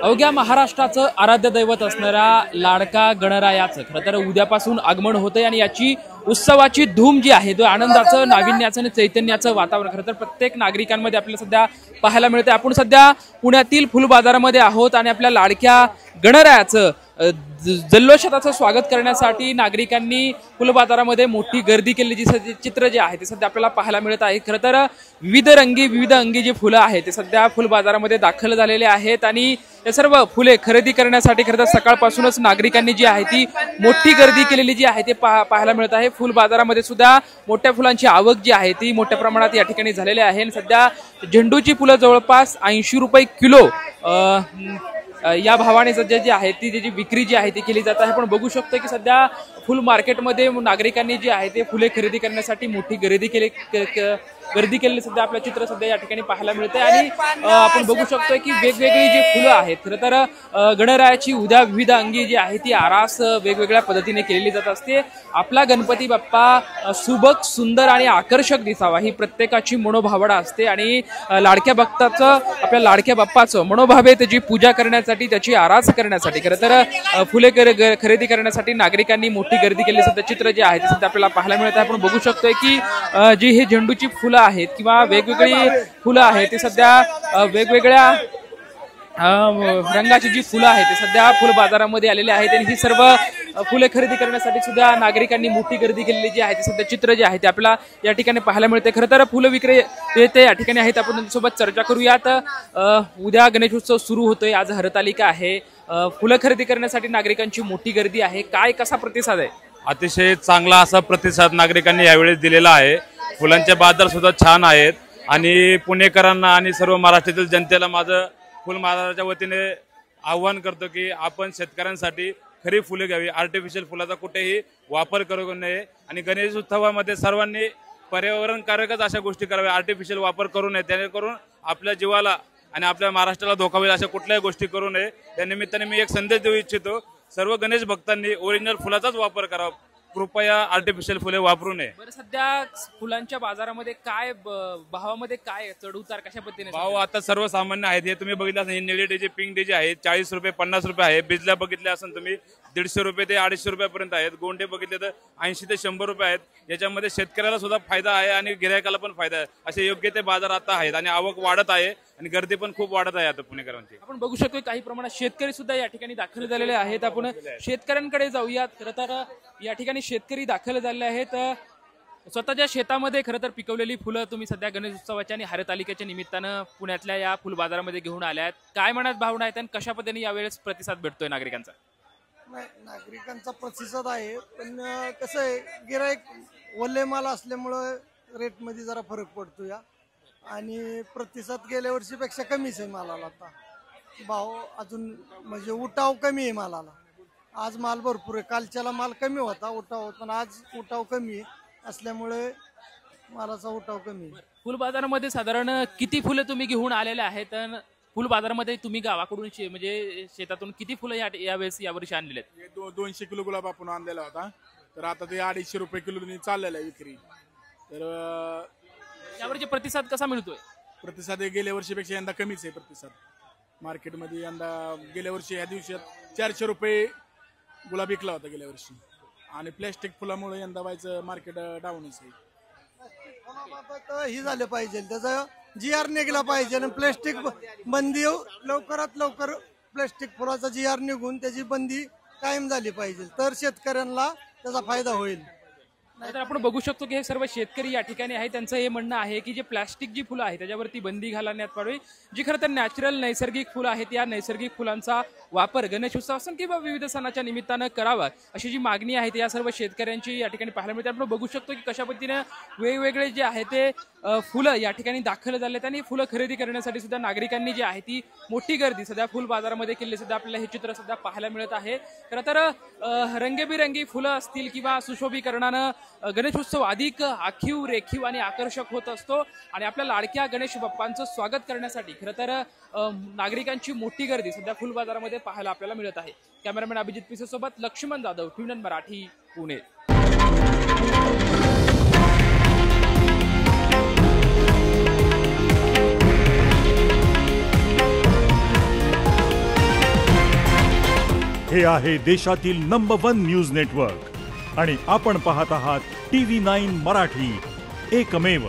अवघ्या महाराष्ट्राचं आराध्य दैवत असणाऱ्या लाडका गणरायाचं खरं तर उद्यापासून आगमन होतंय आणि याची उत्सवाची धूम जी आहे तो आनंदाचं, नाविन्याचं आणि चैतन्याचं वातावरण खरं तर प्रत्येक नागरिकांमध्ये आपल्याला सध्या पाहायला मिळते। आपण सध्या पुण्यातील फुल बाजारामध्ये आहोत आणि आपल्या लाडक्या गणरायाचं जल्लोषाचं स्वागत करण्यासाठी नागरिकांनी फुल बाजारामध्ये मोठी गर्दी केलेली जी चित्र जे आहे ते सध्या आपल्याला पाहायला मिळत आहे। खरं तर विविध अंगी जी फुलं आहेत ते सध्या फुल बाजारामध्ये दाखल झालेले आहेत आणि हे सर्व फुले खरेदी करण्यासाठी खरं तर सकाळपासूनच नागरिकांनी जी आहे ती मोठी गर्दी केलेली जी आहे ते पाहायला मिळत आहे। फुल बाजारामध्ये सुद्धा मोठ्या फुलांची आवक जी आहे ती मोठ्या प्रमाणात या ठिकाणी झालेली आहे। सध्या झेंडूची फुलं जवळपास 80 रुपये किलो या भावाने सध्या जी आहे ती त्याची विक्री जी आहे ती केली जात आहे। पण बघू शकतो की सध्या फुल मार्केटमध्ये नागरिकांनी जी आहे ते फुले खरेदी करण्यासाठी मोठी गर्दी केलेली सध्या आपलं चित्र सध्या या ठिकाणी पाहायला मिळते आणि आपण बघू शकतोय की वेगवेगळी जी फुलं आहेत खरं तर गणरायाची उद्या विविध अंगी जी आहे ती आरास वेगवेगळ्या पद्धतीने केलेली जात असते। आपला गणपती बाप्पा सुबक, सुंदर आणि आकर्षक दिसावा ही प्रत्येकाची मनोभावना असते आणि लाडक्या भक्ताचं, आपल्या लाडक्या बाप्पाचं मनोभावे त्याची पूजा करण्यासाठी, त्याची आरास करण्यासाठी खरं तर फुले खरेदी करण्यासाठी नागरिकांनी मोठी गर्दी केली सध्या चित्र जे आहे ते सध्या आपल्याला पाहायला मिळत आहे। आपण बघू शकतोय की जी ही झेंडूची फुलं आहेत किंवा वेगवेगळी फुलं आहेत ते सध्या वेगवेगळ्या रंगाची जी फुलं आहेत ते सध्या फुल बाजारामध्ये आलेले आहेत आणि ही सर्व फुले खरेदी करण्यासाठी सुद्धा नागरिकांनी मोठी गर्दी केलेली जी आहे ते सध्या चित्र जे आहे ते आपल्याला या ठिकाणी पाहायला मिळते। खरं तर फुलं विक्रेते या ठिकाणी आहेत, आपण त्यांच्यासोबत चर्चा करूयात। उद्या गणेशोत्सव सुरू होतोय, आज हरतालिका आहे, फुलं खरेदी करण्यासाठी नागरिकांची मोठी गर्दी आहे, काय कसा प्रतिसाद आहे? अतिशय चांगला असा प्रतिसाद नागरिकांनी यावेळी दिलेला आहे। फुलांचे बाजार सुद्धा छान आहेत आणि पुणेकरांना आणि सर्व महाराष्ट्रातील जनतेला माझं फुल बाजाराच्या वतीने आव्हान करतो की आपण शेतकऱ्यांसाठी खरी फुले घ्यावी, आर्टिफिशियल फुलाचा कुठेही वापर करू नये आणि गणेश उत्सवामध्ये सर्वांनी पर्यावरणकारकच अशा गोष्टी कराव्या, आर्टिफिशियल वापर करू नये, जेणेकरून आपल्या जीवाला आणि आपल्या महाराष्ट्राला धोका होईल अशा कुठल्याही गोष्टी करू नये। त्या निमित्ताने मी एक संदेश देऊ इच्छितो, सर्व गणेश भक्तांनी ओरिजिनल फुलाचाच वापर करावा, कृपया आर्टिफिशियल फुले वापरू नये। बरं, सध्या फुलांच्या बाजारामध्ये काय भावामध्ये काय चढ उतार कशा पद्धतीने? भाव आता सर्वसामान्य आहेत, हे तुम्ही बघितलं असेल, निळे डीजे, पिंक डीजे आहेत 40 रुपये 50 रुपये आहे, बिजल्या बघितले असेल तुम्ही 150 रुपये ते 250 रुपयापर्यंत आहेत, गोंडे बघितले तर 80 ते 100 रुपये आहेत। याच्यामध्ये शेतकऱ्याला सुद्धा फायदा आहे आणि गिरायकाला पण फायदा आहे, असे योग्य ते बाजार आता आहेत आणि आवक वाढत आहे आणि गर्दी पण खूप वाढत आहे आता पुणेकरांची। आपण बघू शकतो काही प्रमाणात शेतकरी सुद्धा या ठिकाणी दाखल झालेले आहेत, आपण शेतकऱ्यांकडे जाऊयात। खरं तर या ठिकाणी शेतकरी दाखल झालेले आहेत, स्वतःच्या शेतामध्ये खरं तर पिकवलेली फुलं तुम्ही सध्या गणेश उत्सवाच्या आणि हरतालिकेच्या निमित्तानं पुण्यातल्या या फुल बाजारामध्ये घेऊन आल्या आहेत, काय मनात भावना आहेत आणि कशा पद्धतीने यावेळेस प्रतिसाद भेटतोय नागरिकांचा? नागरिकांचा प्रतिसाद आहे, पण कसं आहे, गिराईक ओले माल असल्यामुळं रेटमध्ये जरा फरक पडतो या आणि प्रतिसाद गेल्या वर्षीपेक्षा कमीच आहे मालाला। आता भाव अजून म्हणजे उठाव कमी आहे मालाला, आज माल भरपूर आहे, कालच्याला माल कमी होता उठाव, पण आज उठाव कमी असल्यामुळे मालाचा उठाव कमी। फुल बाजारामध्ये साधारण किती फुले तुम्ही घेऊन आलेले आहेत? फुल बाजारामध्ये तुम्ही गावाकडून म्हणजे शेतातून किती फुलं यावर्षी आणलेले आहेत? 200 किलो गुलाब आपण आणलेला होता, तर आता ते 250 रुपये किलो चाललेला आहे विक्री। तर यावरचे प्रतिसाद कसा मिळतोय? प्रतिसाद गेल्या वर्षीपेक्षा यंदा कमीच आहे प्रतिसाद मार्केटमध्ये। यंदा गेल्या वर्षी या दिवसात 400 रुपये गुलाब विकला होता गेल्या वर्षी आणि प्लॅस्टिक फुलामुळे यंदा व्हायचं मार्केट डाऊनच आहे। ही झालं पाहिजे, त्याचा GR निघला पाहिजे आणि प्लॅस्टिक बंदी लवकरात लवकर, प्लॅस्टिक फुलाचा GR निघून त्याची बंदी कायम झाली पाहिजे, तर शेतकऱ्यांना त्याचा फायदा होईल। तर आपण बघू शकतो की हे सर्व शेतकरी या ठिकाणी आहे, त्यांचं हे म्हणणं आहे की जे प्लास्टिक जी फुलं आहे त्याच्यावरती बंदी घालण्यात यावी, जी खरं तर नॅचरल नैसर्गिक फुलं आहेत या नैसर्गिक फुलांचा वापर गणेशोत्सव असेल किंवा विविध सणाच्या निमित्तानं करावा अशी जी मागणी आहे या सर्व शेतकऱ्यांची या ठिकाणी पाहायला मिळते। आपण बघू शकतो की कशा पद्धतीने वेगवेगळे जे आहे ते फुलं या ठिकाणी दाखल झालेत आणि फुलं खरेदी करण्यासाठी सुद्धा नागरिकांनी जी आहे ती मोठी गर्दी सध्या फुल बाजारामध्ये केली सध्या आपल्याला हे चित्र सध्या पाहायला मिळत आहे। खरं तर रंगेबिरंगी फुलं असतील किंवा सुशोभीकरणानं गणेशोत्सव अधिक आखीव, रेखीव आणि आकर्षक होत असतो आणि आपल्या लाडक्या गणेश बाप्पांचं स्वागत करण्यासाठी खरं तर नागरिकांची मोठी गर्दी सध्या फुल बाजारामध्ये पाहायला आपल्याला मिळत आहे। कॅमेरामॅन अभिजित पिसे सोबत लक्ष्मण जाधव, ट्यून मराठी, पुणे। हे आहे देशातील नंबर 1 न्यूज नेटवर्क आणि आपण पाहत आहात TV9 मराठी, एकमेव.